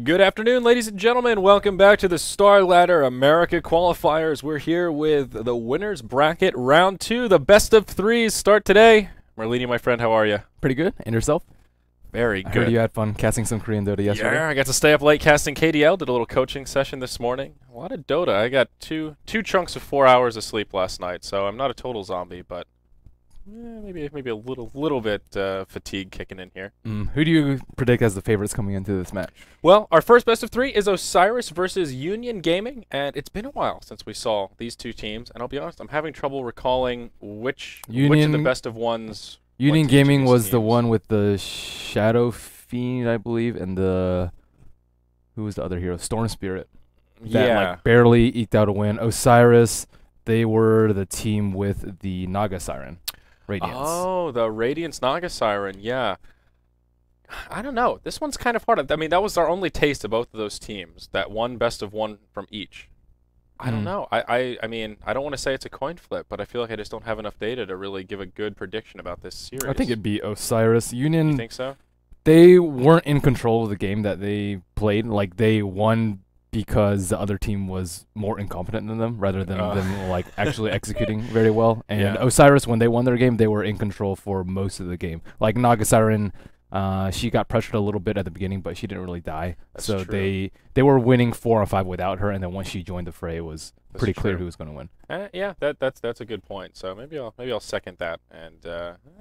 Good afternoon, ladies and gentlemen. Welcome back to the Starladder America Qualifiers. We're here with the winners bracket round 2. The best of threes start today. Marlene, my friend, how are you? Pretty good. And yourself? Very I good. heard you had fun casting some Korean Dota yesterday. Yeah, I got to stay up late casting KDL. Did a little coaching session this morning. A lot of Dota. I got two chunks of 4 hours of sleep last night, so I'm not a total zombie, but maybe a little bit fatigue kicking in here. Who do you predict as the favorites coming into this match? Well, our first best of 3 is Osiris versus Union Gaming, and it's been a while since we saw these two teams, and I'll be honest, I'm having trouble recalling which of the best of ones. Union Gaming was the one with the Shadow Fiend, I believe, and who was the other hero? Storm Spirit. That like barely eked out a win. Osiris, they were the team with the Naga Siren. Radiance. Oh, the Radiance Naga Siren, yeah. I don't know. This one's kind of hard. I mean, that was our only taste of both of those teams. That one best of one from each. I don't know. I mean, I don't want to say it's a coin flip, but I feel like I just don't have enough data to really give a good prediction about this series. I think it'd be Osiris. Union. You think so? They weren't in control of the game that they played. Like, they won because the other team was more incompetent than them rather than them like actually executing very well. And Osiris, when they won their game, they were in control for most of the game. Like Naga Siren, she got pressured a little bit at the beginning, but she didn't really die. That's so true. they were winning 4 on 5 without her, and then once she joined the fray, it was pretty clear who was going to win. Yeah, that's a good point. So maybe I'll second that, and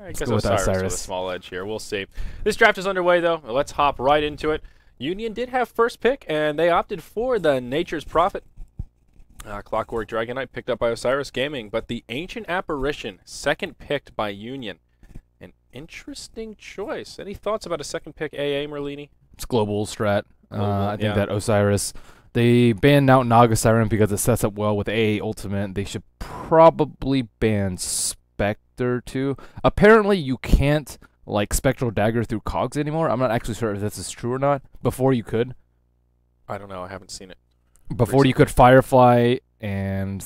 I guess go with Osiris with a Osiris. small edge here. We'll see. This draft is underway though. Let's hop right into it. Union did have first pick, and they opted for the Nature's Prophet. Clockwork Dragonite picked up by Osiris Gaming, but the Ancient Apparition, second picked by Union. An interesting choice. Any thoughts about a second pick, AA Merlini? It's global strat. I think that Osiris, they banned out Naga Siren because it sets up well with AA Ultimate. They should probably ban Spectre too. Apparently, you can't like Spectral Dagger through cogs anymore. I'm not actually sure if this is true or not. Before you could. I don't know. I haven't seen it. Before you could Firefly and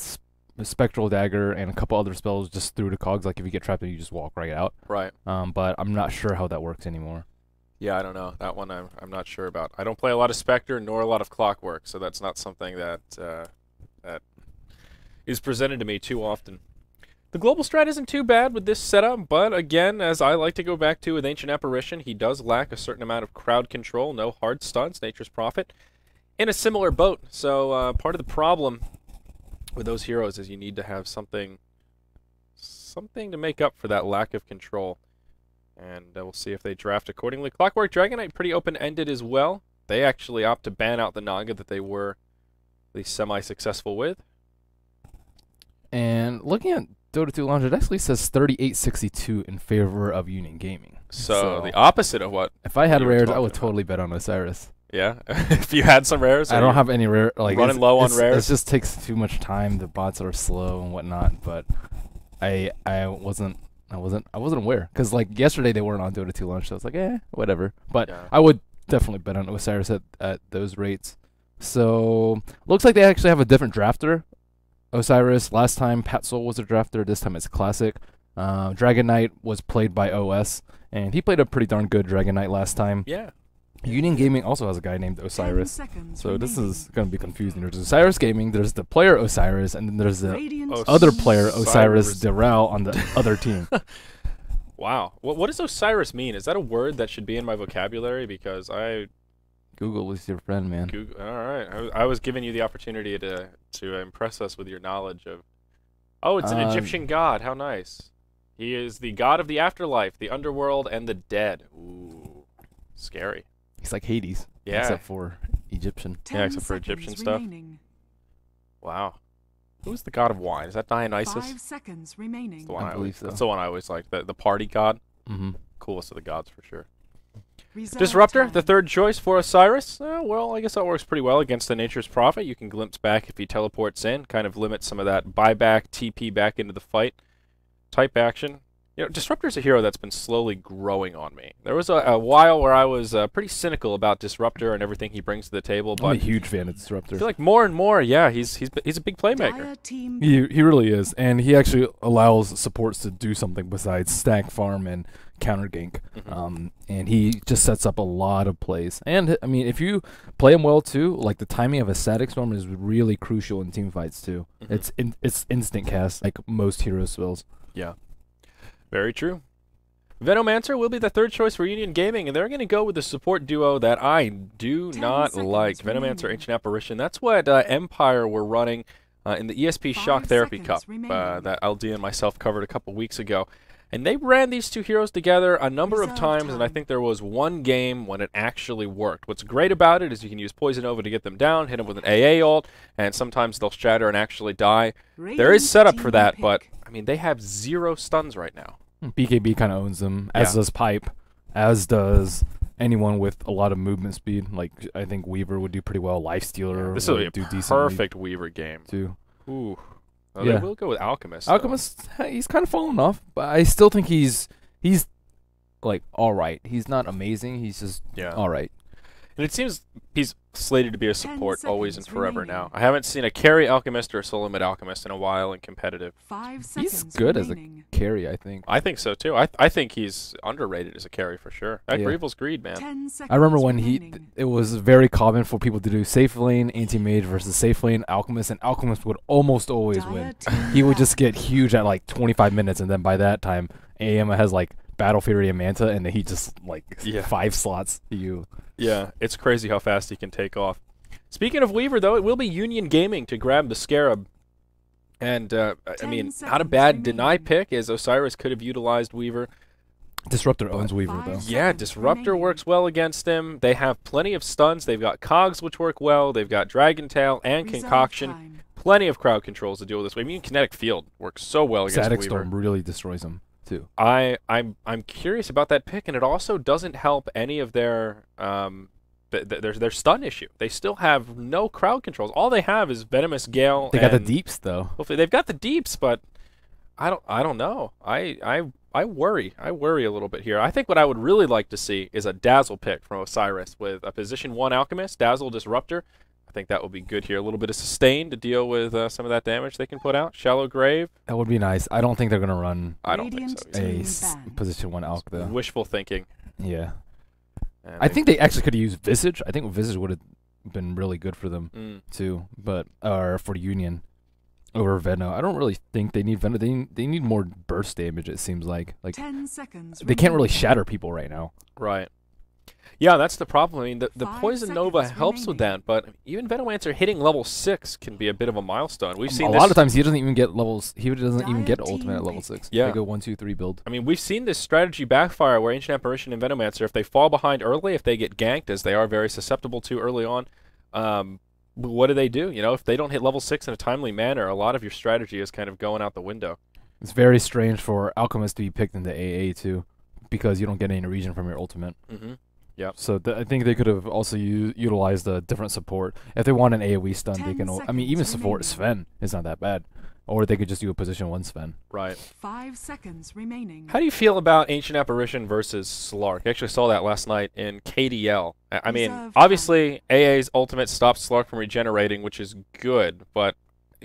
Spectral Dagger and a couple other spells just through the cogs. Like if you get trapped, you just walk right out. Right. But I'm not sure how that works anymore. Yeah, I don't know. That one I'm not sure about. I don't play a lot of Spectre nor a lot of Clockwork, so that's not something that that is presented to me too often. The global strat isn't too bad with this setup, but again, as I like to go back to with Ancient Apparition, he does lack a certain amount of crowd control, no hard stunts, Nature's Prophet, in a similar boat. So part of the problem with those heroes is you need to have something to make up for that lack of control. And we'll see if they draft accordingly. Clockwork Dragonite, pretty open-ended as well. They actually opt to ban out the Naga that they were at least semi-successful with. And looking at Dota 2 launch, it actually says 38-62 in favor of Union Gaming. So the opposite of what? If I had rares, I would totally bet on Osiris. Yeah? If you had some rares? I don't have any rare. Like running low on rares? It just takes too much time. The bots are slow and whatnot. But I wasn't aware. Because like yesterday they weren't on Dota 2 launch, so I was like, whatever. But I would definitely bet on Osiris at those rates. So looks like they actually have a different drafter. Osiris, last time Pat Soul was a drafter, this time it's Classic. Dragonite was played by OS, and he played a pretty darn good Dragonite last time. Yeah. Union Gaming also has a guy named Osiris, so this is going to be confusing. There's Osiris Gaming, there's the player Osiris, and then there's the other player Osiris Doral on the other team. Wow. What does Osiris mean? Is that a word that should be in my vocabulary? Because Google is your friend, man. Google, all right. I was giving you the opportunity to impress us with your knowledge of... Oh, it's an Egyptian god. How nice. He is the god of the afterlife, the underworld, and the dead. Ooh. Scary. He's like Hades. Yeah. Except for Egyptian. Yeah, except for Egyptian stuff. Wow. Who's the god of wine? Is that Dionysus? 5 seconds remaining. That's the one I believe so. That's the one I always like. The party god. Mm-hmm. Coolest of the gods for sure. Reserve Disruptor, time. the third choice for Osiris. Well, I guess that works pretty well against the Nature's Prophet. You can glimpse back if he teleports in, kind of limit some of that buyback, TP back into the fight type action. Disruptor's a hero that's been slowly growing on me. There was a while where I was pretty cynical about Disruptor and everything he brings to the table, but I'm a huge fan of Disruptor. I feel like more and more, yeah, he's a big playmaker. Dire team He really is, and he actually allows supports to do something besides stack farm and counter gank. And he just sets up a lot of plays. And I mean, if you play him well too, like the timing of a static storm is really crucial in team fights too. It's instant cast like most hero spells. Yeah, very true. Venomancer will be the third choice for Union Gaming, and they're going to go with the support duo that I do 10 not seconds like. Venomancer, remaining. Ancient Apparition. That's what Empire were running in the ESP Shock 5 Therapy seconds Cup remaining. that LD and myself covered a couple weeks ago. And they ran these two heroes together a number of Reserve times, and I time. think there was one game when it actually worked. What's great about it is you can use Poison Nova to get them down, hit them with an AA ult, and sometimes they'll shatter and actually die. There Radiant is setup for team that, but, pick. I mean, they have 0 stuns right now. BKB kind of owns them, as Yeah. does Pipe, as does anyone with a lot of movement speed. Like I think Weaver would do pretty well. Lifestealer This will be would a do decently perfect Weaver game. too. Ooh. Oh, Yeah. They will go with Alchemist. though. Alchemist, he's kind of fallen off, but I still think he's like all right. He's not amazing. He's just Yeah. all right. And it seems he's slated to be a support always and seconds forever now. remaining. I haven't seen a carry Alchemist or a solo mid Alchemist in a while in competitive. 5 seconds He's good as a remaining. carry, I think. I think so too. I think he's underrated as a carry for sure. That Yeah. Greevil's Greed, man. 10 seconds I remember when remaining. it was very common for people to do safe lane, anti-mage versus safe lane, Alchemist, and Alchemist would almost always Dire win. team He would just back. get huge at like 25 minutes, and then by that time, AM has like Battle Fury and Manta, and then he just like Yeah. 5 slots to you. Yeah, it's crazy how fast he can take off. Speaking of Weaver, though, it will be Union Gaming to grab the Scarab. And, I 10 mean, not a seconds bad deny remaining. pick, as Osiris could have utilized Weaver. Disruptor owns Weaver Five though. seconds. Yeah, Disruptor remaining. works well against him. They have plenty of stuns. They've got Cogs, which work well. They've got Dragon Tail and Reserve Concoction. time. Plenty of crowd controls to deal with this. I mean, Kinetic Field works so well against Static Weaver. Storm really destroys him too. I'm curious about that pick, and it also doesn't help any of their their stun issue. They still have no crowd controls. All they have is Venomous Gale. They got the and deeps though. Hopefully, they've got the deeps, but I don't know. I worry. I worry a little bit here. I think what I would really like to see is a Dazzle pick from Osiris with a position 1 Alchemist, Dazzle Disruptor. I think that will be good here. A little bit of sustain to deal with some of that damage they can put out. Shallow Grave. That would be nice. I don't think they're gonna run I don't think so. Radiant either. a Team s- ban. position 1 Alch though. Wishful thinking. Yeah. And I think they actually could have used Visage. I think Visage would have been really good for them Mm. too, but or for Union over Veno. I don't really think they need Veno. They need more burst damage. It seems like 10 seconds they can't really remaining. shatter people right now. Right. Yeah, that's the problem. I mean, the 5 Poison Nova seconds helps with that, but even Venomancer hitting level 6 can be a bit of a milestone. We've seen a this. lot of times he doesn't even get levels. He doesn't even get Dire ultimate team at level pick. 6. Yeah. They go 1, 2, 3 build. I mean, we've seen this strategy backfire where Ancient Apparition and Venomancer, if they fall behind early, if they get ganked, as they are very susceptible to early on, what do? You know, if they don't hit level 6 in a timely manner, a lot of your strategy is kind of going out the window. It's very strange for Alchemist to be picked into AA too, because you don't get any region from your ultimate. Mm-hmm. So I think they could have also utilized a different support. If they want an AoE stun, they 10 can. I mean, even seconds support Sven is not that bad, or they could just do a position 1 Sven. Right. 5 seconds remaining. How do you feel about Ancient Apparition versus Slark? I actually saw that last night in KDL. I mean, Reserve obviously, AA's ultimate stops Slark from regenerating, which is good, but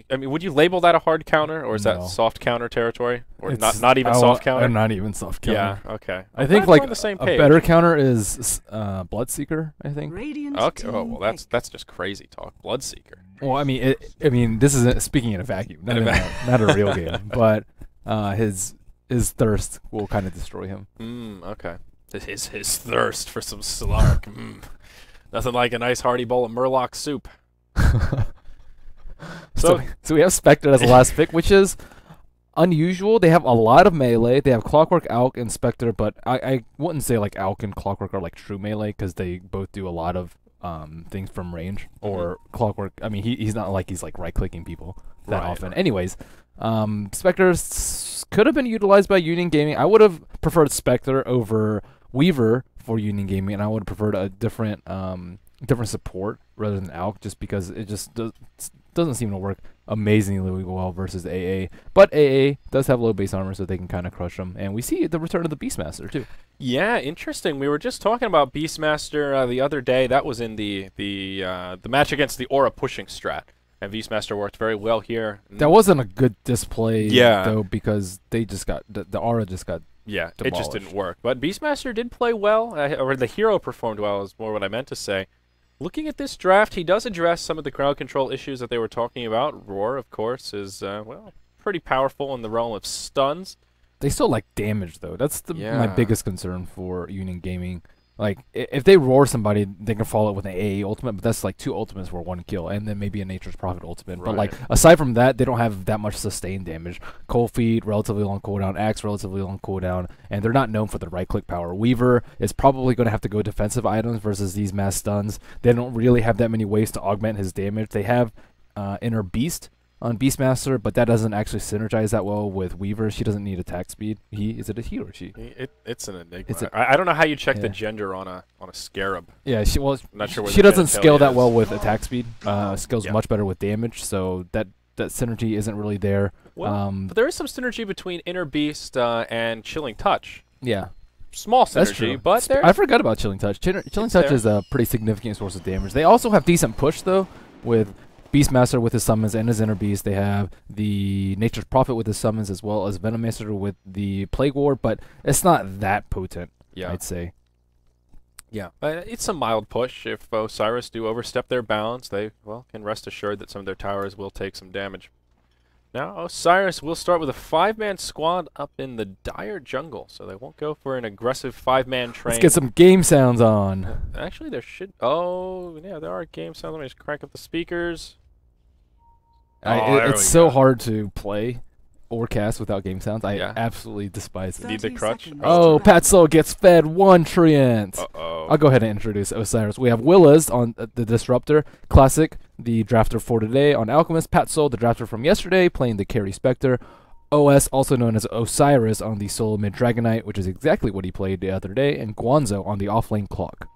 I mean, would you label that a hard counter, or is No. that soft counter territory, or It's- not even I soft wa- counter? Not even soft counter. Yeah. Okay. I I'm think glad we're like on the same a page. better counter is Bloodseeker. I think. Radiant Okay. team Oh well, that's pick. that's just crazy talk. Bloodseeker. Well, I mean, this is speaking in a vacuum, not, In a not a real game, but his thirst will kind of destroy him. Okay. His thirst for some Slark. Nothing like a nice hearty bowl of Murloc soup. So we have Spectre as the last pick, which is unusual. They have a lot of melee. They have Clockwork, Alk, and Spectre, but I wouldn't say like Alk and Clockwork are like true melee because they both do a lot of things from range. Or Clockwork, I mean, he's not like he's like right-clicking people that Right, often. right. Anyways, Spectre could have been utilized by Union Gaming. I would have preferred Spectre over Weaver for Union Gaming, and I would have preferred a different support rather than Alk, just because it just doesn't doesn't seem to work amazingly well versus AA. But AA does have low base armor, so they can kind of crush them. And we see the return of the Beastmaster, too. Yeah, interesting. We were just talking about Beastmaster the other day. That was in the match against the Aura pushing strat. And Beastmaster worked very well here. That wasn't a good display, yeah, though, because they just got the Aura just got yeah, demolished. It just didn't work. But Beastmaster did play well, or the hero performed well is more what I meant to say. Looking at this draft, he does address some of the crowd control issues that they were talking about. Roar, of course, is well, pretty powerful in the realm of stuns. They still like damage, though. That's my Yeah. biggest concern for Union Gaming. Like, if they roar somebody, they can follow it with an AA ultimate, but that's like 2 ultimates for 1 kill, and then maybe a Nature's Prophet ultimate. But, like, aside from that, they don't have that much sustained damage. Cold Feet, relatively long cooldown. Axe, relatively long cooldown. And they're not known for their right-click power. Weaver is probably going to have to go defensive items versus these mass stuns. They don't really have that many ways to augment his damage. They have Inner Beast on Beastmaster, but that doesn't actually synergize that well with Weaver. She doesn't need attack speed. Is it a he or she? It's an enigma. I don't know how you check the gender on a scarab. Yeah, she I'm not sure where she the doesn't scale genitalia that is. well with attack speed. Scales Yeah. much better with damage, so that synergy isn't really there. Well, but there is some synergy between Inner Beast and Chilling Touch. Yeah. Small synergy, That's true. but there. I forgot about Chilling Touch. Chilling Touch there. is a pretty significant source of damage. They also have decent push, though, with Beastmaster with his summons and his Inner Beast. They have the Nature's Prophet with his summons, as well as Venomaster with the Plague War, but it's not that potent, Yeah. I'd say. Yeah, it's a mild push. If Osiris do overstep their bounds, they, well, can rest assured that some of their towers will take some damage. Now, Osiris will start with a 5-man squad up in the dire jungle, so they won't go for an aggressive 5-man train. Let's get some game sounds on. Actually, there should... Oh, yeah, there are game sounds. Let me just crank up the speakers. It's so hard to play or cast without game sounds. I Yeah. absolutely despise it. Need the 30 crutch? seconds Oh, to Pat Soul gets fed 1 Treant. Uh-oh. I'll go ahead and introduce Osiris. We have Willas on the Disruptor, Classic, the drafter for today on Alchemist, Pat Soul, the drafter from yesterday, playing the Carry Spectre, OS, also known as Osiris, on the Solo Mid Dragonite, which is exactly what he played the other day, and Guanzo on the offlane Clock.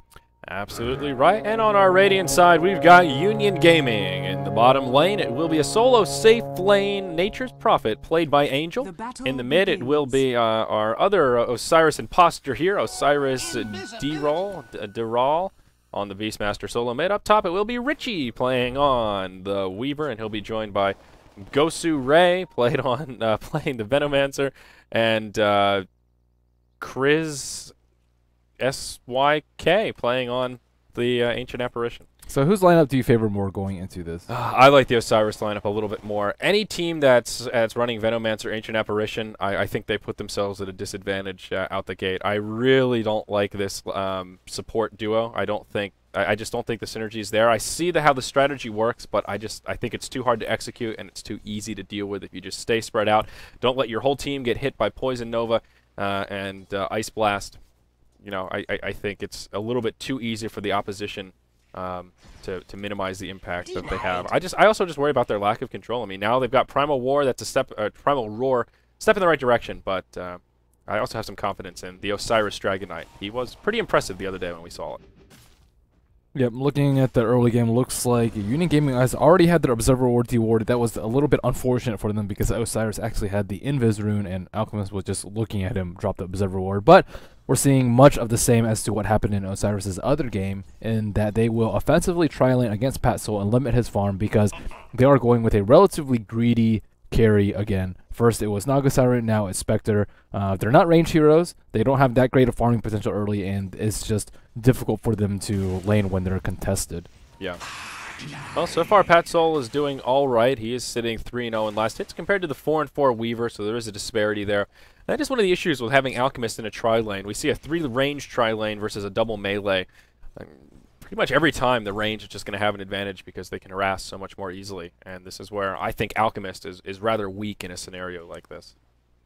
Absolutely right. And on our Radiant side, we've got Union Gaming. In the bottom lane, it will be a solo safe lane Nature's Prophet, played by Angel. The battle In the mid, it will begins. be our other Osiris imposter here, Osiris Deral on the Beastmaster solo mid. Up top, it will be Richie playing on the Weaver, and he'll be joined by Gosu Ray, playing the Venomancer, and Chris SYK playing on the Ancient Apparition. So whose lineup do you favor more going into this? I like the Osiris lineup a little bit more. Any team that's running Venomancer, Ancient Apparition, I think they put themselves at a disadvantage out the gate. I really don't like this support duo. I just don't think the synergy is there. I see how the strategy works, but I think it's too hard to execute and it's too easy to deal with if you just stay spread out. Don't let your whole team get hit by Poison Nova and Ice Blast. You know, I think it's a little bit too easy for the opposition to minimize the impact that they have. I also just worry about their lack of control. I mean, now they've got Primal War. That's a Primal Roar, step in the right direction. But I also have some confidence in the Osiris Dragonite. He was pretty impressive the other day when we saw it. Yep, looking at the early game, looks like Union Gaming has already had their Observer Ward dewarded. That was a little bit unfortunate for them because Osiris actually had the Invis rune and Alchemist was just looking at him drop the Observer Ward. But we're seeing much of the same as to what happened in Osiris's other game, in that they will offensively tri-lane against Pat Soul and limit his farm because they are going with a relatively greedy carry again. First it was Naga Siren, now it's Spectre. They're not ranged heroes. They don't have that great of farming potential early, and it's just difficult for them to lane when they're contested. Yeah. Well, so far Pat Soul is doing all right. He is sitting 3-0 in last hits compared to the 4-4 Weaver, so there is a disparity there. That is one of the issues with having Alchemist in a tri-lane. We see a 3-range tri-lane versus a double melee. Pretty much every time the range is just going to have an advantage because they can harass so much more easily. And this is where I think Alchemist is rather weak in a scenario like this.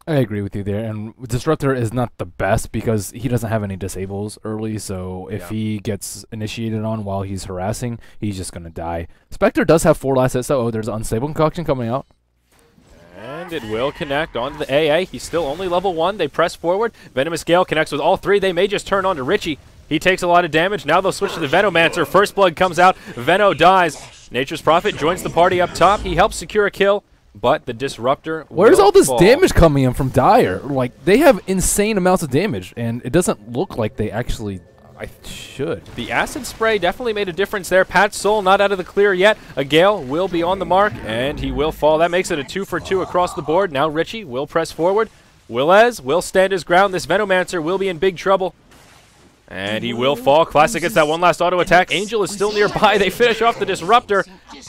I agree with you there, and Disruptor is not the best because he doesn't have any disables early, so if he gets initiated on while he's harassing, he's just going to die. Spectre does have 4 last hits, though. Oh, there's Unstable Concoction coming out. And it will connect onto the AA. He's still only level 1. They press forward. Venomous Gale connects with all 3. They may just turn on to Richie. He takes a lot of damage. Now they'll switch to the Venomancer. First Blood comes out. Veno dies. Nature's Prophet joins the party up top. He helps secure a kill, but the Disruptor Where's will all this fall. damage coming in from Dire? Like, they have insane amounts of damage, and it doesn't look like they actually should. The acid spray definitely made a difference there. Pat Soul not out of the clear yet. A Gale will be on the mark, and he will fall. That makes it a 2-for-2 across the board. Now Richie will press forward. Willez will stand his ground. This Venomancer will be in big trouble. And he will fall. Classic gets that one last auto attack. Angel is still nearby. They finish off the Disruptor.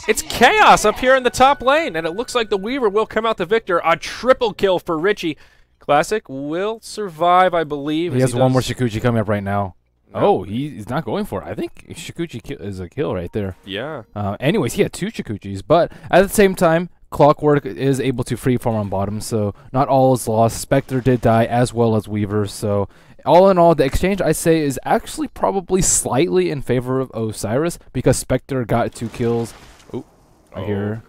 It's chaos up here in the top lane, and it looks like the Weaver will come out the victor. A triple kill for Richie. Classic will survive, I believe. He has one more Shikuchi coming up right now. No. Oh, he's not going for it. I think Shikuchi is a kill right there. Yeah. Anyways, he had 2 Shikuchis, but at the same time, Clockwork is able to freeform on bottom, so not all is lost. Spectre did die as well as Weaver, so all in all, the exchange, I say, is actually probably slightly in favor of Osiris because Spectre got 2 kills. Oh, I hear.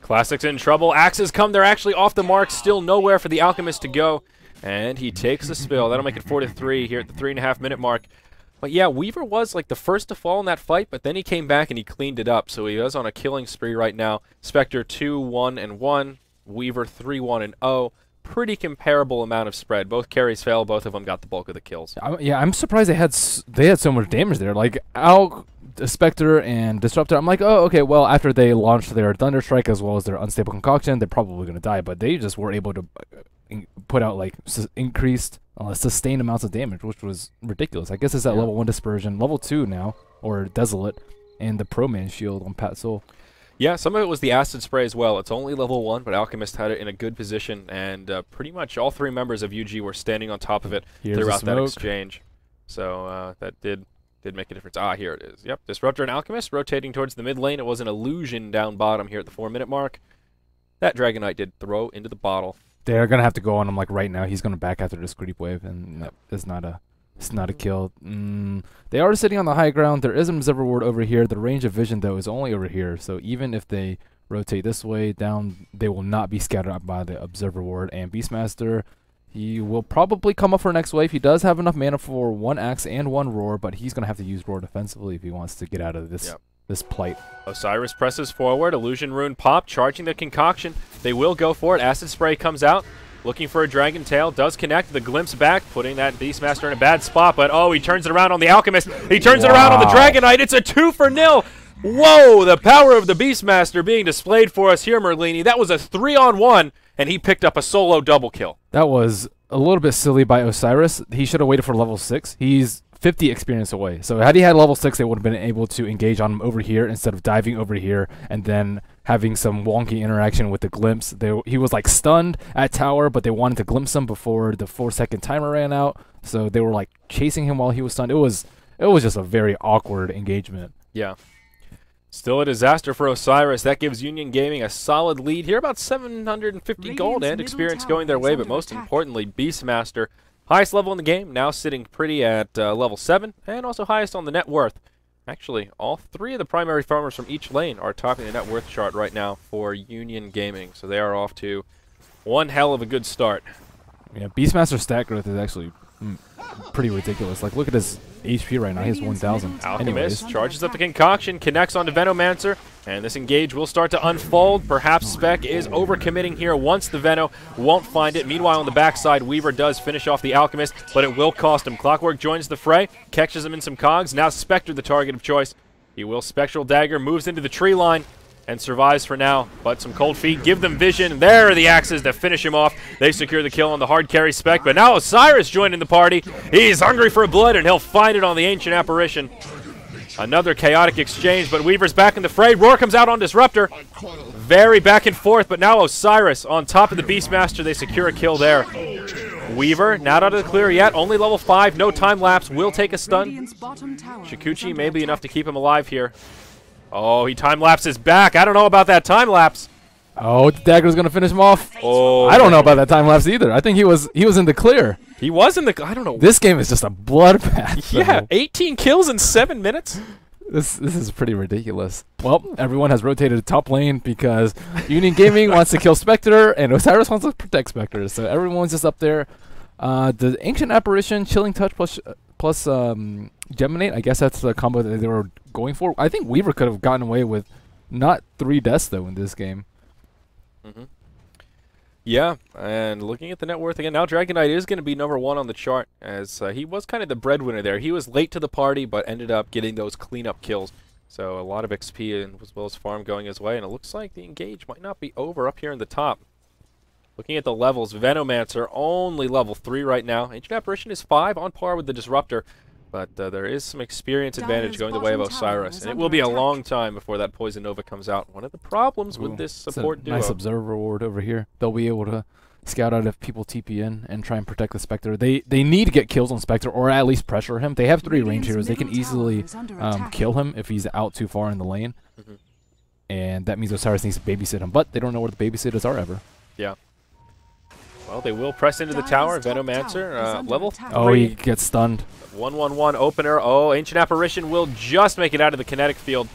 Classic's in trouble. Axes come. They're actually off the mark. Still nowhere for the Alchemist to go. And he takes the spill. That'll make it 4-3 here at the 3.5-minute mark. But yeah, Weaver was like the first to fall in that fight, but then he came back and he cleaned it up. So he is on a killing spree right now. Spectre 2-1-1. Weaver 3-1-0. Pretty comparable amount of spread. Both carries fell. Both of them got the bulk of the kills. Yeah, I'm surprised they had so much damage there. Like Spectre and Disruptor, I'm like, oh, okay, well, after they launched their Thunder Strike as well as their Unstable Concoction, they're probably going to die, but they just were able to put out, like, increased, sustained amounts of damage, which was ridiculous. I guess it's at level 1 Dispersion, level 2 now, or Desolate, and the Pro Man Shield on Pat Soul. Yeah, some of it was the Acid Spray as well. It's only level 1, but Alchemist had it in a good position, and pretty much all 3 members of UG were standing on top of it throughout that exchange. So that did make a difference. Ah, here it is. Yep, Disruptor and Alchemist rotating towards the mid lane. It was an illusion down bottom here at the 4-minute mark. That Dragon Knight did throw into the bottle. They're going to have to go on him like right now. He's going to back after this creep wave, and it's not a kill. They are sitting on the high ground. There is an Observer Ward over here. The range of vision, though, is only over here. So even if they rotate this way down, they will not be scattered out by the Observer Ward. And Beastmaster, he will probably come up for next wave. He does have enough mana for 1 Axe and 1 Roar, but he's going to have to use Roar defensively if he wants to get out of this this plight. Osiris presses forward. Illusion Rune pop, charging the Concoction. They will go for it. Acid Spray comes out. Looking for a Dragon Tail, does connect, the Glimpse back, putting that Beastmaster in a bad spot, but oh, he turns it around on the Alchemist. He turns it around on the Dragon Knight. It's a 2-0. Whoa, the power of the Beastmaster being displayed for us here, Merlini. That was a 3-on-1, and he picked up a solo double kill. That was a little bit silly by Osiris. He should have waited for level 6. He's 50 experience away. So had he had level 6, they would have been able to engage on him over here instead of diving over here and then having some wonky interaction with the glimpse. He was like stunned at tower, but they wanted to glimpse him before the 4-second timer ran out. So they were like chasing him while he was stunned. It was just a very awkward engagement. Yeah. Still a disaster for Osiris. That gives Union Gaming a solid lead here, about 750 gold and experience going their way, but most importantly, Beastmaster, highest level in the game, now sitting pretty at level 7, and also highest on the net worth. Actually, all 3 of the primary farmers from each lane are topping the net worth chart right now for Union Gaming, so they are off to one hell of a good start. Yeah, Beastmaster stat growth is actually pretty ridiculous. Like, look at his HP right now. He has 1,000. Alchemist charges up the Concoction, connects onto Venomancer, and this engage will start to unfold. Perhaps Spec is overcommitting here once the Veno won't find it. Meanwhile, on the backside, Weaver does finish off the Alchemist, but it will cost him. Clockwork joins the fray, catches him in some cogs. Now Spectre the target of choice. He will Spectral Dagger, moves into the tree line, and survives for now, but some cold feet give them vision. There are the axes to finish him off. They secure the kill on the hard carry Spec, but now Osiris joining the party. He's hungry for blood, and he'll find it on the Ancient Apparition. Another chaotic exchange, but Weaver's back in the fray. Roar comes out on Disruptor. Very back and forth, but now Osiris on top of the Beastmaster. They secure a kill there. Weaver, not out of the clear yet. Only level 5, no time lapse. Will take a stun. Shikuchi may be enough to keep him alive here. Oh, he time-lapses back. I don't know about that time-lapse. Oh, the dagger's going to finish him off. Oh, I don't know about that time-lapse either. I think he was in the clear. He was in the... I don't know. This game is just a bloodbath. Yeah, 18 kills in 7 minutes? This is pretty ridiculous. Well, everyone has rotated to top lane because Union Gaming wants to kill Spectre and Osiris wants to protect Spectre. So everyone's just up there. The Ancient Apparition, Chilling Touch plus Geminate, I guess that's the combo that they were going for. I think Weaver could have gotten away with not 3 deaths though in this game. Yeah, and looking at the net worth again, now Dragon Knight is going to be #1 on the chart, as he was kind of the breadwinner there. He was late to the party, but ended up getting those cleanup kills. So a lot of XP and as well as farm going his way, and it looks like the engage might not be over up here in the top. Looking at the levels, Venomancer only level 3 right now. Ancient Apparition is 5, on par with the Disruptor. But there is some experience advantage going the way of Osiris, and it will be a long time before that Poison Nova comes out. One of the problems with this support duo. Nice observer reward over here. They'll be able to scout out if people TP in and try and protect the Spectre. They need to get kills on Spectre, or at least pressure him. They have 3 range heroes. They can easily kill him if he's out too far in the lane. And that means Osiris needs to babysit him, but they don't know where the babysitters are ever. Yeah. Well, they will press into the tower. Venomancer, level 3. Oh, he gets stunned. 1/1/1 opener. Oh, Ancient Apparition will just make it out of the kinetic field.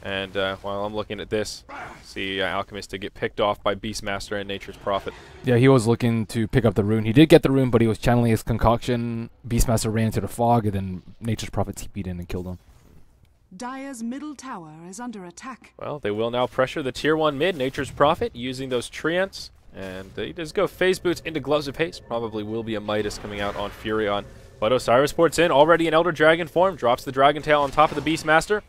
And while I'm looking at this, see Alchemist to get picked off by Beastmaster and Nature's Prophet. Yeah, he was looking to pick up the rune. He did get the rune, but he was channeling his concoction. Beastmaster ran into the fog, and then Nature's Prophet TP'd in and killed him. Dire's middle tower is under attack. Well, they will now pressure the tier 1 mid, Nature's Prophet, using those Treants. And he does go Phase Boots into Gloves of Haste. Probably will be a Midas coming out on Furion. But Osiris ports in, already in Elder Dragon form. Drops the Dragon Tail on top of the Beastmaster.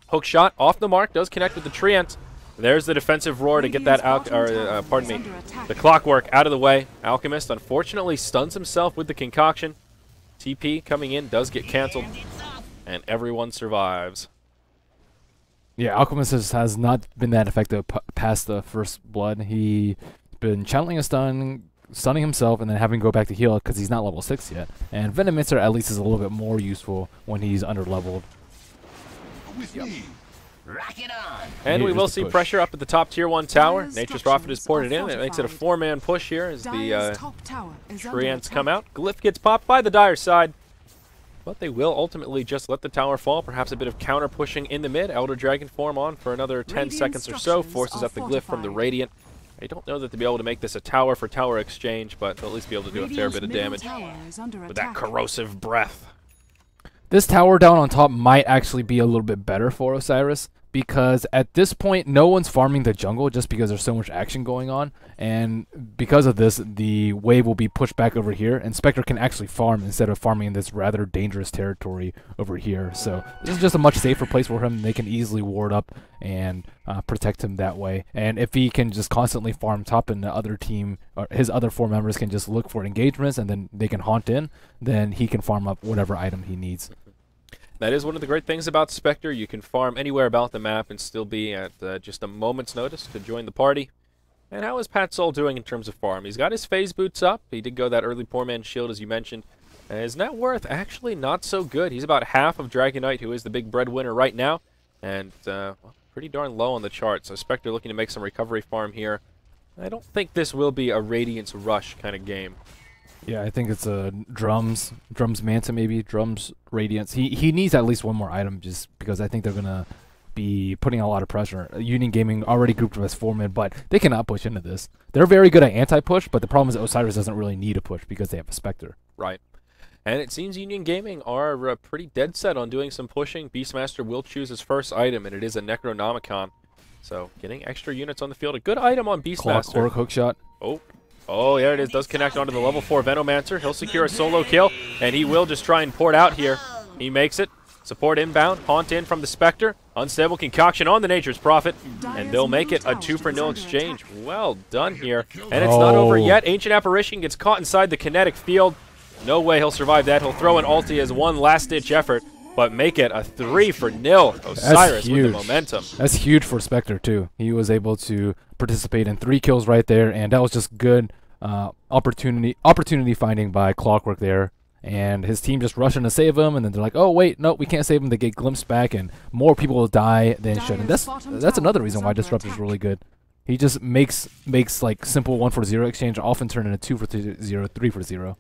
Hook shot off the mark, does connect with the Treant. There's the defensive roar to get that the Clockwork out of the way. Alchemist unfortunately stuns himself with the concoction. TP coming in does get cancelled. And everyone survives. Yeah, Alchemist has not been that effective past the first blood. He's been channeling a stun, stunning himself, and then having to go back to heal because he's not level 6 yet. And Venomancer at least is a little bit more useful when he's under-leveled. And we will see pressure up at the top tier 1 tower. Nature's Prophet is ported in. It makes it a 4-man push here as the Treants come out. Glyph gets popped by the Dire side. But they will ultimately just let the tower fall. Perhaps a bit of counter pushing in the mid. Elder Dragon form on for another 10 seconds or so. Forces up the Glyph from the Radiant. I don't know that they'll be able to make this a tower for tower exchange, but they'll at least be able to do a fair bit of damage with that corrosive breath. This tower down on top might actually be a little bit better for Osiris, because at this point no one's farming the jungle just because there's so much action going on, and because of this the wave will be pushed back over here and Spectre can actually farm instead of farming in this rather dangerous territory over here. So this is just a much safer place for him. They can easily ward up and protect him that way, and if he can just constantly farm top and the other team or his other 4 members can just look for engagements and then they can haunt in, then he can farm up whatever item he needs. That is one of the great things about Spectre. You can farm anywhere about the map and still be at just a moment's notice to join the party. And how is Pat Soul doing in terms of farm? He's got his Phase Boots up. He did go that early Poor Man's Shield, as you mentioned. His net worth actually not so good. He's about half of Dragon Knight, who is the big breadwinner right now. And pretty darn low on the chart. So Spectre looking to make some recovery farm here. I don't think this will be a Radiance Rush kind of game. Yeah, I think it's a Drums Manta maybe, Drums Radiance. He needs at least one more item just because I think they're going to be putting a lot of pressure. Union Gaming already grouped as 4-mid, but they cannot push into this. They're very good at anti-push, but the problem is Osiris doesn't really need a push because they have a Spectre. Right. And it seems Union Gaming are pretty dead set on doing some pushing. Beastmaster will choose his first item, and it is a Necronomicon. So getting extra units on the field. A good item on Beastmaster. Clockwork hookshot. Oh, there it is. Does connect onto the level 4 Venomancer. He'll secure a solo kill, and he will just try and port out here. He makes it. Support inbound. Haunt in from the Spectre. Unstable concoction on the Nature's Prophet, and they'll make it a 2-for-0 exchange. Well done here. And it's not over yet. Ancient Apparition gets caught inside the kinetic field. No way he'll survive that. He'll throw an ulti as one last-ditch effort, but make it a 3-for-0. Osiris with the momentum. That's huge for Spectre, too. He was able to participate in 3 kills right there, and that was just good opportunity finding by Clockwork there. And his team just rushing to save him, and then they're like, oh wait, no, we can't save him. They get glimpsed back, and more people will die than should. And that's another reason why Disruptor's really good. He just makes like simple 1-for-0 exchange often turn into 2-for-0, 3-for-0.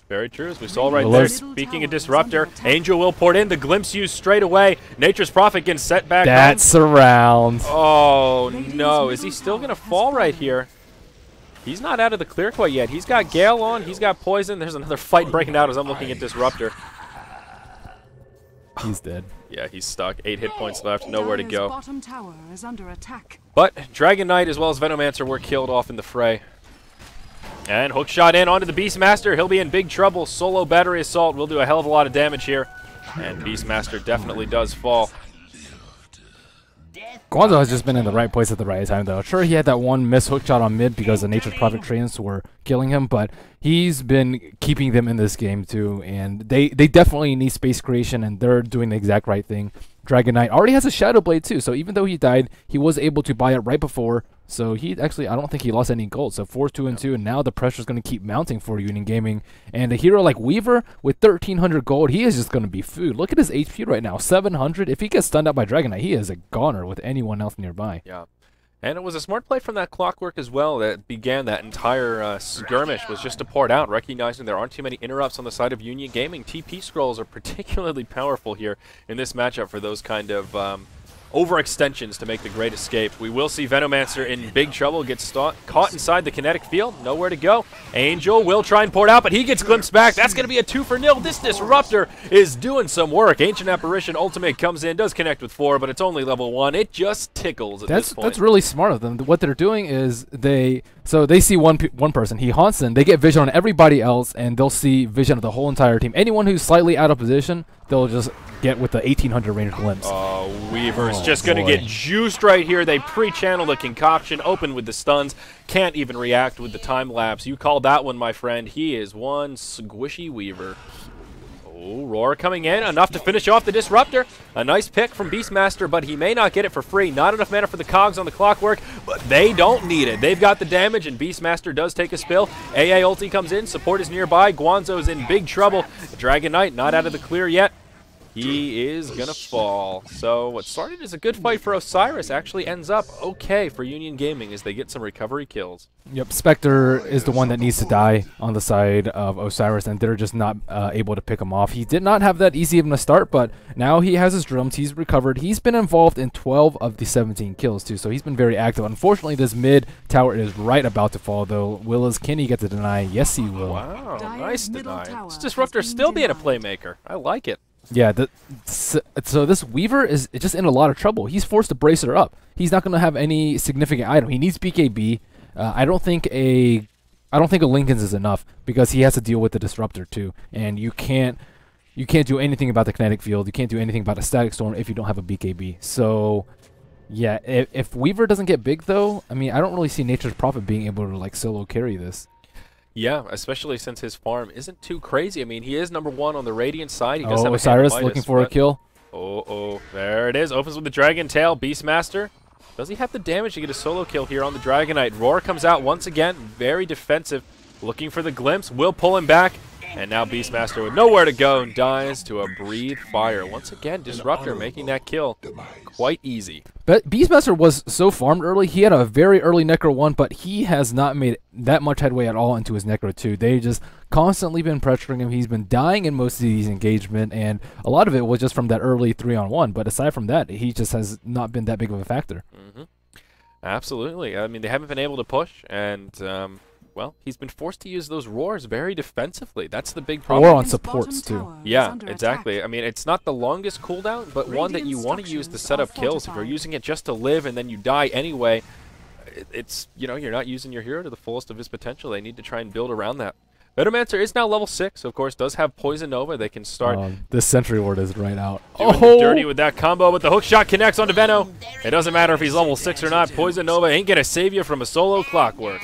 Very true, as we saw right there. Speaking of Disruptor, Angel will port in. The glimpse used straight away. Nature's Prophet gets set back. That's around. Oh no, is he still gonna fall right here? He's not out of the clear quite yet. He's got Gale on. He's got Poison. There's another fight breaking out as I'm looking at Disruptor. He's dead. Yeah, he's stuck. 8 hit points left, nowhere to Dire's go. bottom tower is under attack. But Dragon Knight as well as Venomancer were killed off in the fray. And hook shot in onto the Beastmaster. He'll be in big trouble. Solo battery assault will do a hell of a lot of damage here. And Beastmaster definitely does fall. Guanzo has just been in the right place at the right time, though. Sure, he had that one miss hook shot on mid because the Nature's Prophet trains were killing him, but he's been keeping them in this game, too. And they definitely need space creation, and they're doing the exact right thing. Dragon Knight already has a Shadow Blade, too, so even though he died, he was able to buy it right before. So he actually, I don't think he lost any gold. So 4-2-2, and now the pressure's going to keep mounting for Union Gaming. And a hero like Weaver with 1,300 gold, he is just going to be food. Look at his HP right now, 700. If he gets stunned out by Dragon Knight, he is a goner with anyone else nearby. Yeah. And it was a smart play from that Clockwork as well that began that entire skirmish, was just to port out, recognizing there aren't too many interrupts on the side of Union Gaming. TP scrolls are particularly powerful here in this matchup for those kind of overextensions to make the great escape. We will see Venomancer in big trouble, gets caught inside the kinetic field, nowhere to go. Angel will try and port out, but he gets glimpsed back. That's going to be a 2-0. This Disruptor is doing some work. Ancient Apparition Ultimate comes in, does connect with 4, but it's only level 1. It just tickles at this point. That's really smart of them. What they're doing is they see one person, he haunts them, they get vision on everybody else, and they'll see vision of the whole entire team. Anyone who's slightly out of position, they'll just get with the 1,800 range glimpse. Oh, Weaver's just going to get juiced right here. They pre-channel the concoction, open with the stuns, can't even react with the time lapse. You called that one, my friend. He is one squishy Weaver. Oh, Roar coming in, enough to finish off the Disruptor. A nice pick from Beastmaster, but he may not get it for free. Not enough mana for the cogs on the Clockwork, but they don't need it. They've got the damage, and Beastmaster does take a spill. AA ulti comes in, support is nearby. Guanzo's in big trouble. Dragon Knight not out of the clear yet. He is going to fall. So what started as a good fight for Osiris actually ends up okay for Union Gaming as they get some recovery kills. Yep, Spectre is the one that needs to die on the side of Osiris, and they're just not able to pick him off. He did not have that easy of a start, but now he has his drums. He's recovered. He's been involved in 12 of the 17 kills, too, so he's been very active. Unfortunately, this mid tower is right about to fall, though. Can he get the deny? Yes, he will. Wow, nice deny. This Disruptor still being a playmaker. I like it. Yeah, so this Weaver is just in a lot of trouble. He's forced to brace her up. He's not going to have any significant item. He needs BKB. I don't think a Lincoln's is enough because he has to deal with the Disruptor too. And you can't do anything about the kinetic field. You can't do anything about a static storm if you don't have a BKB. So yeah, if Weaver doesn't get big though, I mean, I don't really see Nature's Prophet being able to like solo carry this. Yeah, especially since his farm isn't too crazy. I mean, he is #1 on the Radiant side. He does have Osiris looking for a kill. Oh, there it is. Opens with the Dragon Tail. Beastmaster. Does he have the damage to get a solo kill here on the Dragon Knight? Roar comes out once again. Very defensive. Looking for the glimpse. Will pull him back. And now Beastmaster with nowhere to go and dies to a Breathe Fire. Once again, Disruptor making that kill quite easy. But Beastmaster was so farmed early. He had a very early Necro 1, but he has not made that much headway at all into his Necro 2. They've just constantly been pressuring him. He's been dying in most of these engagement, and a lot of it was just from that early 3-on-1. But aside from that, he just has not been that big of a factor. Absolutely. I mean, they haven't been able to push, and well, he's been forced to use those roars very defensively. That's the big problem. Or on supports, too. Yeah, exactly. I mean, it's not the longest cooldown, but one that you want to use to set up kills. If you're using it just to live and then you die anyway, it's, you know, you're not using your hero to the fullest of his potential. They need to try and build around that. Venomancer is now level 6, of course, does have Poison Nova. They can start. This Sentry Ward is right out. Doing the dirty with that combo, but the hook shot connects onto Veno. It doesn't matter if he's level 6 or not. Poison Nova ain't going to save you from a solo Clockwork.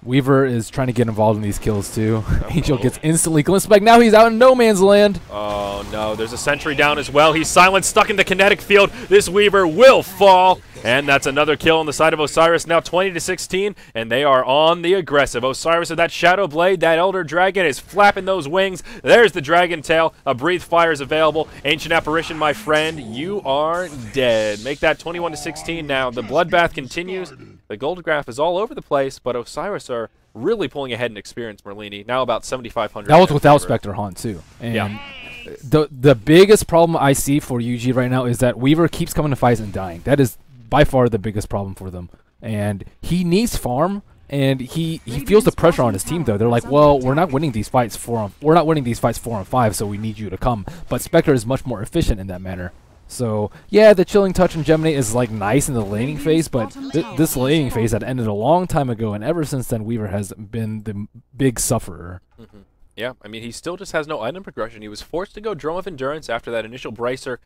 Weaver is trying to get involved in these kills too. Angel gets instantly glimpsed back. Now he's out in no man's land. Oh no, there's a sentry down as well. He's silent, stuck in the kinetic field. This Weaver will fall. And that's another kill on the side of Osiris. Now 20-16, and they are on the aggressive. Osiris with that Shadow Blade. That Elder Dragon is flapping those wings. There's the Dragon Tail. A Breathe Fire is available. Ancient Apparition, my friend, you are dead. Make that 21-16 now. The Bloodbath continues. The gold graph is all over the place, but Osiris are really pulling ahead in experience, Merlini. Now about 7,500. That was without Spectre Haunt, too. And yeah. The biggest problem I see for UG right now is that Weaver keeps coming to fights and dying. That is by far the biggest problem for them. And he needs farm, and he feels the pressure on his team though. They're like, well, we're not winning these fights 4 on 5, so we need you to come. But Spectre is much more efficient in that manner. So yeah, the chilling touch and Gemini is like nice in the laning phase, but this laning phase had ended a long time ago, and ever since then, Weaver has been the big sufferer. Yeah, I mean, he still just has no item progression. He was forced to go Drum of Endurance after that initial Bracer.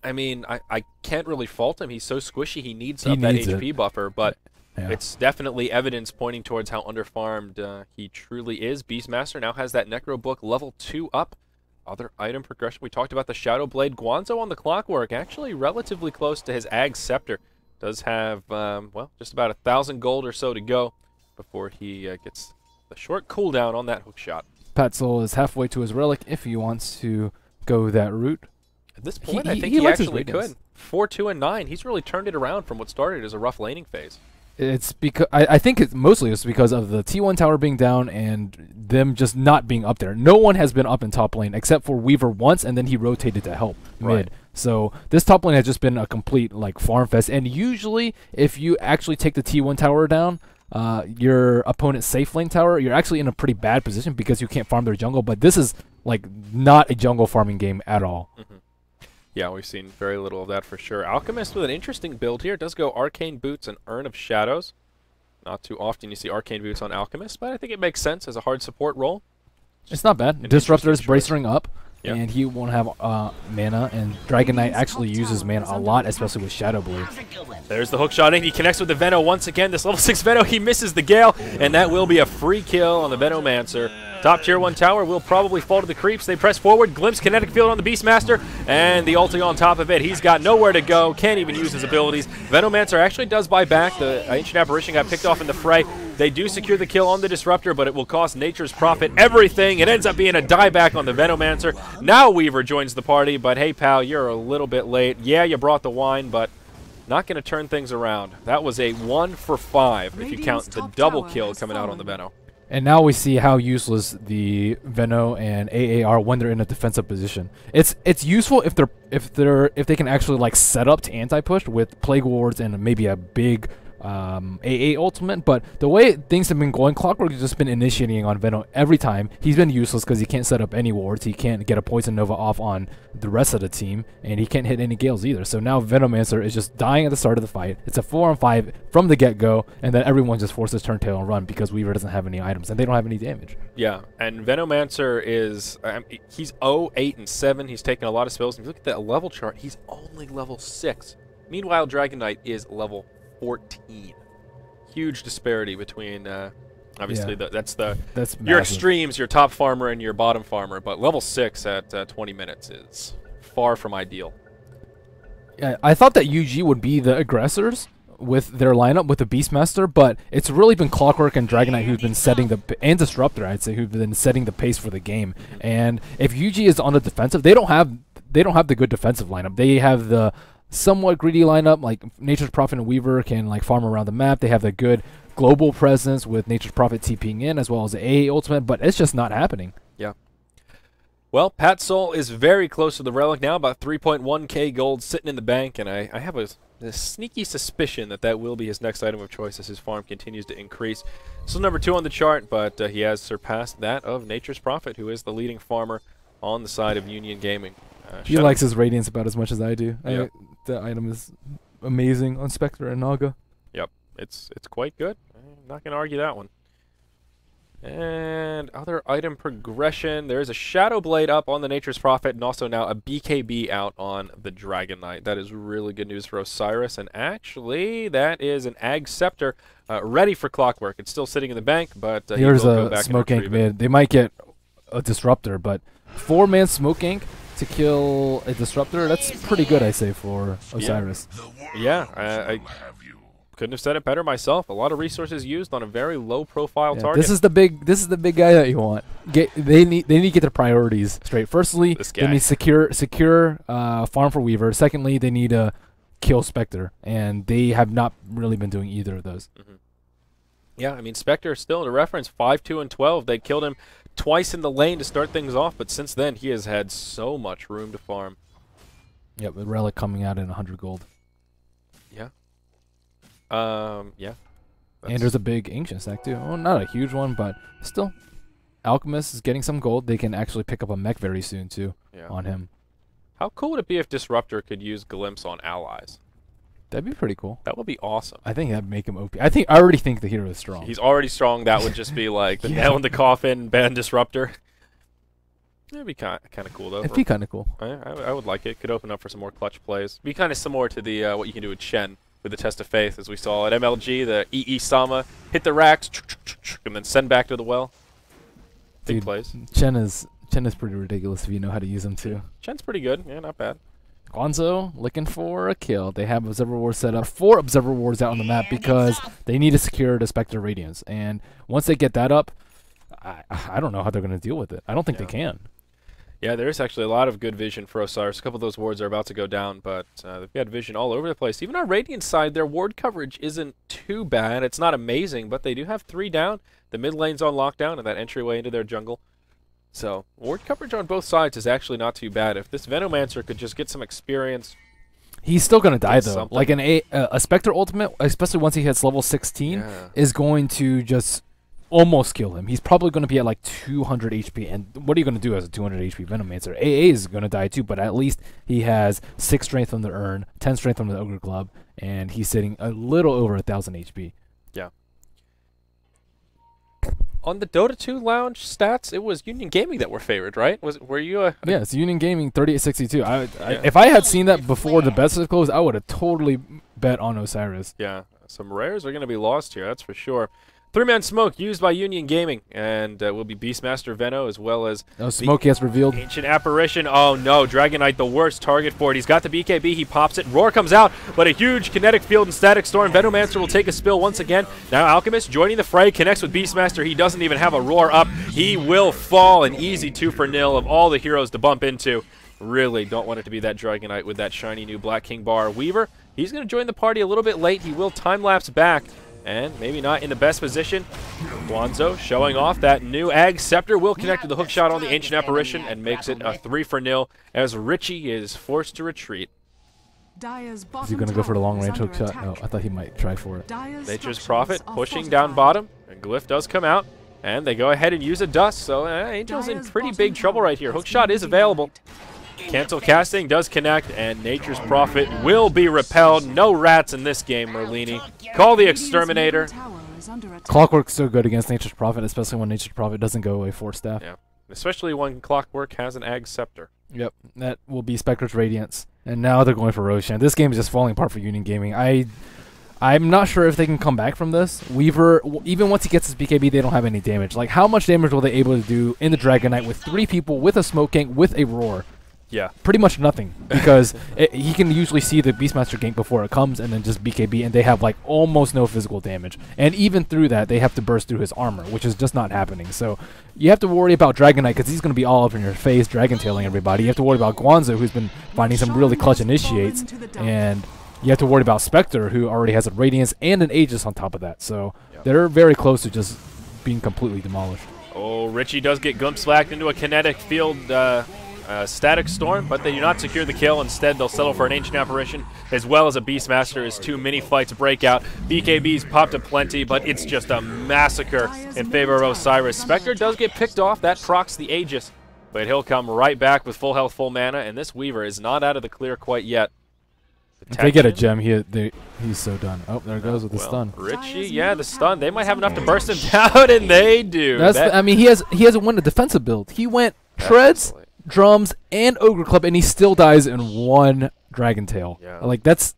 I mean, I can't really fault him. He's so squishy. He needs that HP buffer, but it's definitely evidence pointing towards how underfarmed he truly is. Beastmaster now has that Necro Book level 2 up. Other item progression. We talked about the Shadow Blade. Guanzo on the clockwork, actually relatively close to his Ag Scepter. Does have, well, just about 1,000 gold or so to go before he gets the short cooldown on that hook shot. Patsoul is halfway to his Relic if he wants to go that route. At this point, I think he actually could. 4, 2, and 9. He's really turned it around from what started as a rough laning phase. It's because I think it's mostly just because of the T1 tower being down and them just not being up there. No one has been up in top lane except for Weaver once, and then he rotated to help mid. So this top lane has just been a complete like farm fest. And usually, if you actually take the T1 tower down, your opponent's safe lane tower, you're actually in a pretty bad position because you can't farm their jungle. But this is like not a jungle farming game at all. Yeah, we've seen very little of that for sure. Alchemist with an interesting build here. Does go Arcane Boots and Urn of Shadows. Not too often you see Arcane Boots on Alchemist, but I think it makes sense as a hard support role. It's not bad. Disruptor is bracering up, and he won't have mana, and Dragon Knight actually uses mana a lot, especially with Shadow Blade. There's the hook shot in. He connects with the Veno once again. This level 6 Veno, he misses the Gale, and that will be a free kill on the Venomancer. Top tier 1 tower will probably fall to the creeps. They press forward, glimpse kinetic field on the Beastmaster, and the ulti on top of it. He's got nowhere to go, can't even use his abilities. Venomancer actually does buy back. The Ancient Apparition got picked off in the fray. They do secure the kill on the Disruptor, but it will cost Nature's Prophet everything. It ends up being a dieback on the Venomancer. Now Weaver joins the party, but hey, pal, you're a little bit late. Yeah, you brought the wine, but not going to turn things around. That was a 1 for 5 if you count the double kill coming out on the Veno. And now we see how useless the Veno and AA are when they're in a defensive position. It's useful if they can actually like set up to anti-push with Plague Wards and maybe a big AA ultimate, but the way things have been going, Clockwork has just been initiating on Veno every time. He's been useless because he can't set up any wards, he can't get a Poison Nova off on the rest of the team, and he can't hit any Gales either. So now Venomancer is just dying at the start of the fight. It's a 4 on 5 from the get-go, and then everyone just forces turn tail and run because Weaver doesn't have any items, and they don't have any damage. Yeah, and Venomancer is, he's 0, 8, and 7. He's taken a lot of spells. If you look at that level chart, he's only level 6. Meanwhile, Dragon Knight is level 14. Huge disparity between obviously that's your extremes, your top farmer and your bottom farmer, but level 6 at 20 minutes is far from ideal. Yeah, I thought that UG would be the aggressors with their lineup with the Beastmaster, but it's really been Clockwork and Dragon Knight who've been setting and Disruptor, I'd say, who've been setting the pace for the game. And if UG is on the defensive, they don't have the good defensive lineup. They have the somewhat greedy lineup, like Nature's Prophet and Weaver can like farm around the map. They have the good global presence with Nature's Prophet TPing in as well as the AA ultimate, but it's just not happening. Yeah. Well, Patsoul is very close to the Relic now, about 3.1k gold sitting in the bank, and I have a sneaky suspicion that will be his next item of choice as his farm continues to increase. Still number 2 on the chart, but he has surpassed that of Nature's Prophet, who is the leading farmer on the side of Union Gaming. He likes his Radiance about as much as I do. Yep. The item is amazing on Spectre and Naga. Yep, it's quite good. I'm not going to argue that one. And other item progression, there is a Shadow Blade up on the Nature's Prophet, and also now a BKB out on the Dragon Knight. That is really good news for Osiris, and actually that is an Ag Scepter ready for Clockwork. It's still sitting in the bank, but here's a Smoke Ink mid. They might get a Disruptor, but 4-man Smoke Ink to kill a Disruptor, that's pretty good, I say, for Osiris. Yeah, I couldn't have said it better myself. A lot of resources used on a very low-profile target. This is the big guy that you want. They need to get their priorities straight. Firstly, they need secure farm for Weaver. Secondly, they need to kill Spectre, and they have not really been doing either of those. Yeah, I mean, Spectre is still, to reference, 5, 2, and 12. They killed him twice in the lane to start things off, but since then he has had so much room to farm. Yep, with Relic coming out in 100 gold. Yeah. Yeah. And there's a big Ancient stack too. Well, not a huge one, but still. Alchemist is getting some gold. They can actually pick up a mech very soon too on him. How cool would it be if Disruptor could use Glimpse on allies? That'd be pretty cool. That would be awesome. I think that'd make him OP. I already think the hero is strong. He's already strong. That would just be like the nail in the coffin, ban Disruptor. That'd be kind of cool though. It'd be kind of cool. I would like it. Could open up for some more clutch plays. Be kind of similar to the what you can do with Shen with the Test of Faith, as we saw at MLG. The EE Sama hit the racks and then send back to the well. Big Dude, plays. Chen is pretty ridiculous if you know how to use him too. Shen's pretty good. Yeah, not bad. Guanzo looking for a kill. They have Observer Wars set up. 4 Observer Wars out on the map because they need to secure the Spectre Radiance. And once they get that up, I don't know how they're going to deal with it. I don't think they can. Yeah, there is actually a lot of good vision for Osiris. A couple of those wards are about to go down, but they've got vision all over the place. Even on Radiant side, their ward coverage isn't too bad. It's not amazing, but they do have 3 down. The mid lane's on lockdown and that entryway into their jungle. So, ward coverage on both sides is actually not too bad. If this Venomancer could just get some experience... He's still going to die, though. Like a Spectre Ultimate, especially once he hits level 16, is going to just almost kill him. He's probably going to be at like 200 HP. And what are you going to do as a 200 HP Venomancer? AA is going to die too, but at least he has 6 strength from the Urn, 10 strength from the Ogre Club, and he's sitting a little over 1,000 HP. Yeah. On the Dota 2 Lounge stats, it was Union Gaming that were favored, right? Were you a... Yeah, it's Union Gaming 3862. If I had seen that before the bets had closed, I would have totally bet on Osiris. Yeah, some rares are going to be lost here, that's for sure. 3-man smoke used by Union Gaming, and will be Beastmaster Veno as well as... Smoke gets revealed. Ancient Apparition. Oh no, Dragonite the worst target for it. He's got the BKB, he pops it, Roar comes out, but a huge kinetic field and static storm. Venomancer will take a spill once again. Now Alchemist joining the fray, connects with Beastmaster. He doesn't even have a Roar up. He will fall, an easy 2-for-0 of all the heroes to bump into. Really don't want it to be that Dragonite with that shiny new Black King bar. Weaver, he's going to join the party a little bit late. He will time-lapse back. And maybe not in the best position. Guanzo showing off that new Ag Scepter will connect to the hook shot on the Ancient Apparition and makes it a 3-for-0 as Richie is forced to retreat. Is he going to go for the long-range hook shot? No, I thought he might try for it. Nature's Prophet pushing down bottom, and Glyph does come out, and they go ahead and use a Dust, so Angel's in pretty big trouble right here. Hook shot is available. Cancel casting does connect, and Nature's Prophet will be repelled. No rats in this game, Merlini. Call the Exterminator. Clockwork's so good against Nature's Prophet, especially when Nature's Prophet doesn't go away 4 staff. Yeah, especially when Clockwork has an Ag Scepter. Yep, that will be Spectre's Radiance. And now they're going for Roshan. This game is just falling apart for Union Gaming. I'm not sure if they can come back from this. Weaver, even once he gets his BKB, they don't have any damage. Like, how much damage will they able to do in the Dragonite with 3 people, with a Smoke Gank, with a Roar? Yeah. Pretty much nothing, because he can usually see the Beastmaster gank before it comes and then just BKB, and they have like almost no physical damage. And even through that, they have to burst through his armor, which is just not happening. So you have to worry about Dragonite because he's going to be all up in your face, Dragon-tailing everybody. You have to worry about Guanzo, who's been finding some really clutch initiates, and you have to worry about Spectre, who already has a Radiance and an Aegis on top of that. So they're very close to just being completely demolished. Oh, Richie does get glimpsed back into a kinetic field static storm, but they do not secure the kill. Instead, they'll settle for an Ancient Apparition as well as a Beastmaster as 2 mini fights break out. BKB's popped aplenty, but it's just a massacre in favor of Osiris. Spectre does get picked off. That procs the Aegis, but he'll come right back with full health, full mana, and this Weaver is not out of the clear quite yet. If they get a gem, he's so done. Oh, there it goes with the stun. Richie, yeah, the stun. They might have enough to burst him down, and they do. I mean, he hasn't won a defensive build. He went Treads, Drums, and Ogre Club, and he still dies in 1 Dragon Tail. Yeah. Like, that's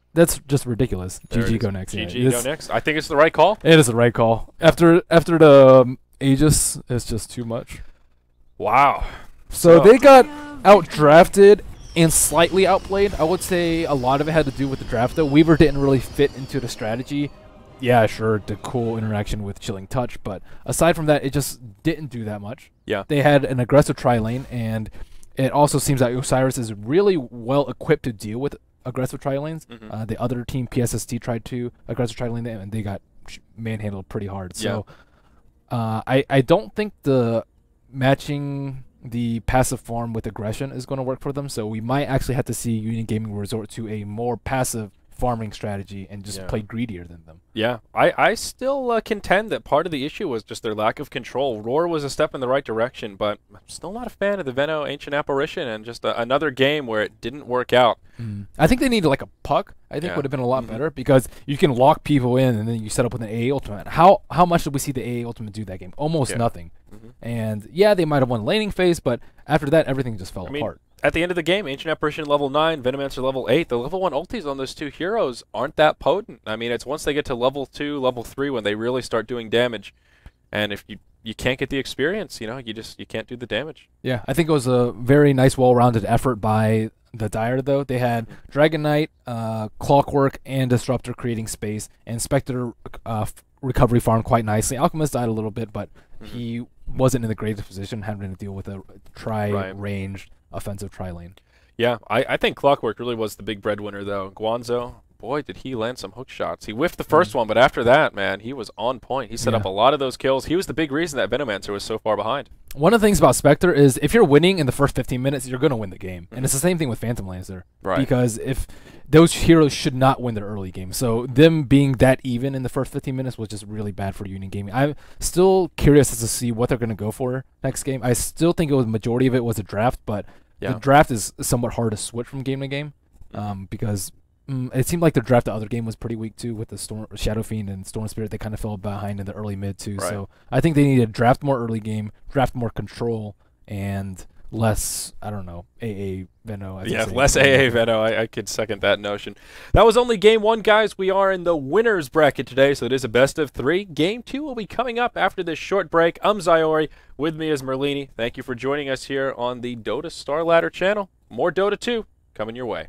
just ridiculous. GG go next. GG go next. I think it's the right call. It is the right call. After the Aegis, it's just too much. Wow. So they got outdrafted and slightly outplayed. I would say a lot of it had to do with the draft, though. Weaver didn't really fit into the strategy. Yeah, sure, the cool interaction with Chilling Touch, but aside from that, it just didn't do that much. Yeah. They had an aggressive tri-lane, and it also seems like Osiris is really well equipped to deal with aggressive tri-lanes. The other team, PSST, tried to aggressive tri-lane them, and they got manhandled pretty hard. So I don't think the matching the passive farm with aggression is going to work for them, so we might actually have to see Union Gaming resort to a more passive farming strategy and just played greedier than them. Yeah, I still contend that part of the issue was just their lack of control. Roar was a step in the right direction, but I'm still not a fan of the Veno Ancient Apparition, and just another game where it didn't work out. I think they needed like a puck. I think would have been a lot better, because you can lock people in and then you set up with an AA ultimate. How much did we see the AA ultimate do that game? Almost nothing. And yeah, they might have won laning phase, but after that, everything just fell apart. At the end of the game, Ancient Apparition level 9, Venomancer level 8. The level 1 ultis on those two heroes aren't that potent. I mean, it's once they get to level 2, level 3 when they really start doing damage. And if you can't get the experience, you can't do the damage. Yeah, I think it was a very nice, well-rounded effort by the Dire, though. They had Dragon Knight, Clockwork, and Disruptor creating space, and Spectre recovery farmed quite nicely. Alchemist died a little bit, but he wasn't in the greatest position, having to deal with a tri-range offensive tri-lane. Yeah, I think Clockwork really was the big breadwinner, though. Guanzo, boy, did he land some hook shots. He whiffed the first one, but after that, man, he was on point. He set up a lot of those kills. He was the big reason that Venomancer was so far behind. One of the things about Spectre is if you're winning in the first 15 minutes, you're going to win the game. And it's the same thing with Phantom Lancer. Right. Because if those heroes should not win their early game. So them being that even in the first 15 minutes was just really bad for Union Gaming. I'm still curious as to see what they're going to go for next game. I still think the majority of it was a draft, but the draft is somewhat hard to switch from game to game because it seemed like the draft the other game was pretty weak too with the Shadow Fiend and Storm Spirit. They kind of fell behind in the early mid too. Right. So I think they need to draft more early game, draft more control, and less, I don't know, AA Veno. Yeah, less AA Veno. I could second that notion. That was only game 1, guys. We are in the winners bracket today, so it is a best of 3. Game 2 will be coming up after this short break. I'm Zyori. With me is Merlini. Thank you for joining us here on the Dota Starladder channel. More Dota 2 coming your way.